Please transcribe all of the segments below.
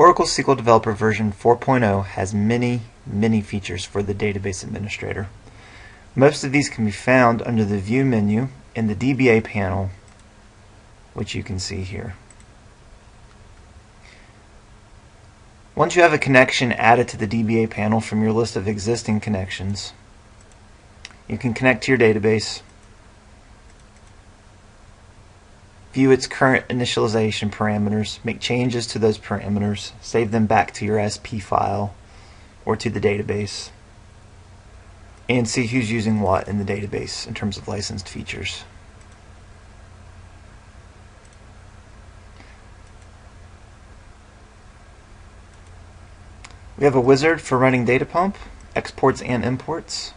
Oracle SQL Developer version 4.0 has many features for the database administrator. Most of these can be found under the View menu in the DBA panel, which you can see here. Once you have a connection added to the DBA panel from your list of existing connections, you can connect to your database, view its current initialization parameters, make changes to those parameters, save them back to your SP file or to the database, and see who's using what in the database in terms of licensed features. We have a wizard for running data pump, exports and imports.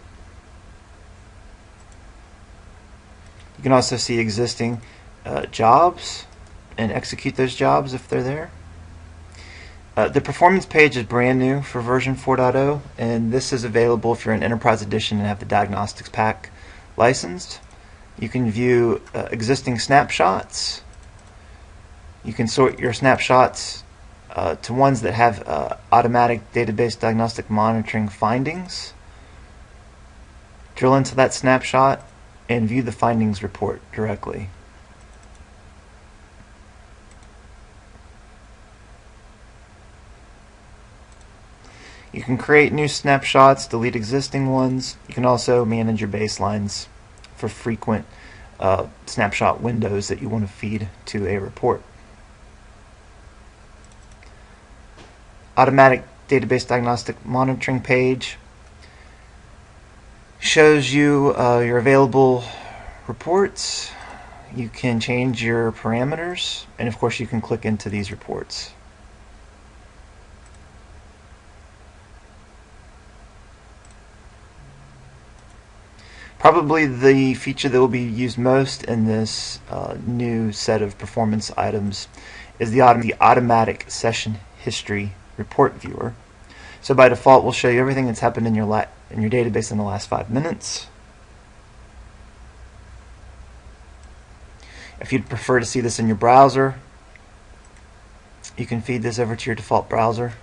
You can also see existing jobs and execute those jobs if they're there. The performance page is brand new for version 4.0, and this is available if you're an Enterprise Edition and have the Diagnostics Pack licensed. You can view existing snapshots. You can sort your snapshots to ones that have automatic database diagnostic monitoring findings. Drill into that snapshot and view the findings report directly. You can create new snapshots, delete existing ones. You can also manage your baselines for frequent snapshot windows that you want to feed to a report. Automatic database diagnostic monitoring page shows you your available reports. You can change your parameters, and of course you can click into these reports. Probably the feature that will be used most in this new set of performance items is the automatic session history report viewer. So by default, we'll show you everything that's happened in your database in the last 5 minutes. If you'd prefer to see this in your browser, you can feed this over to your default browser,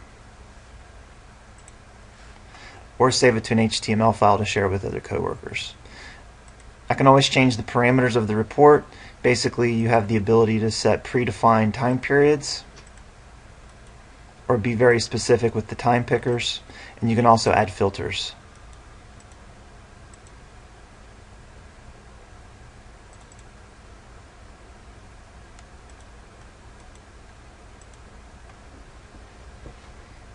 or save it to an HTML file to share with other coworkers. I can always change the parameters of the report. Basically, you have the ability to set predefined time periods or be very specific with the time pickers, and you can also add filters.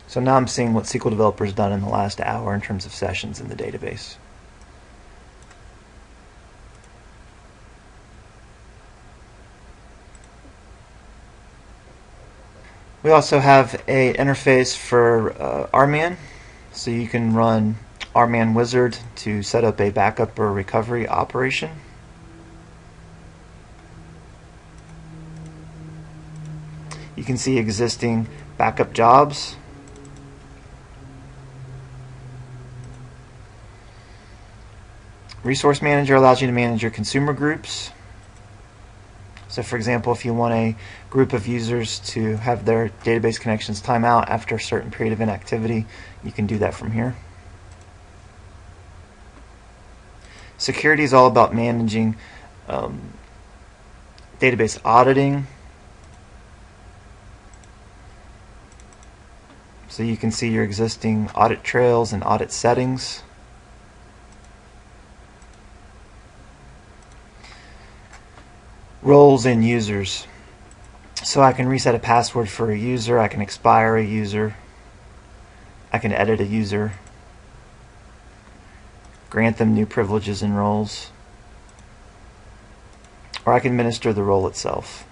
So now I'm seeing what SQL Developer has done in the last hour in terms of sessions in the database. We also have an interface for RMAN, so you can run RMAN Wizard to set up a backup or recovery operation. You can see existing backup jobs. Resource Manager allows you to manage your consumer groups. So for example, if you want a group of users to have their database connections time out after a certain period of inactivity, you can do that from here. Security is all about managing database auditing. So you can see your existing audit trails and audit settings. Roles and users. So I can reset a password for a user, I can expire a user, I can edit a user, grant them new privileges and roles, or I can administer the role itself.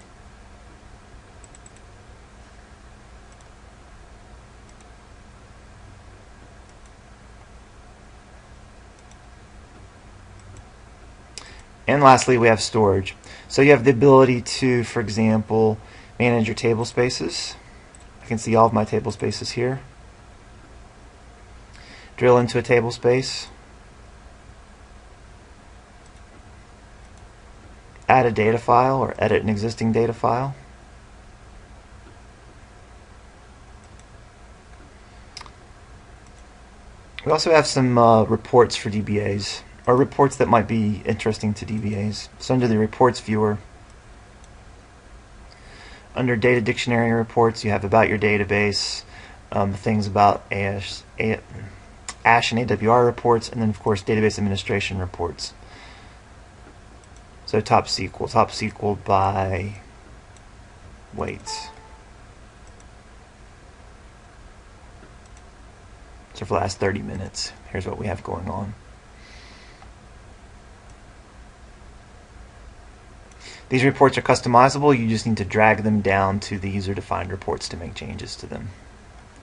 And lastly, we have storage. So you have the ability to, for example, manage your table spaces. I can see all of my table spaces here. Drill into a table space. Add a data file or edit an existing data file. We also have some reports for DBAs, or reports that might be interesting to DBAs. So under the reports viewer, under data dictionary reports, you have about your database, things about Ash and AWR reports, and then of course database administration reports. So top SQL by weights. So for the last 30 minutes, here's what we have going on. These reports are customizable. You just need to drag them down to the user-defined reports to make changes to them.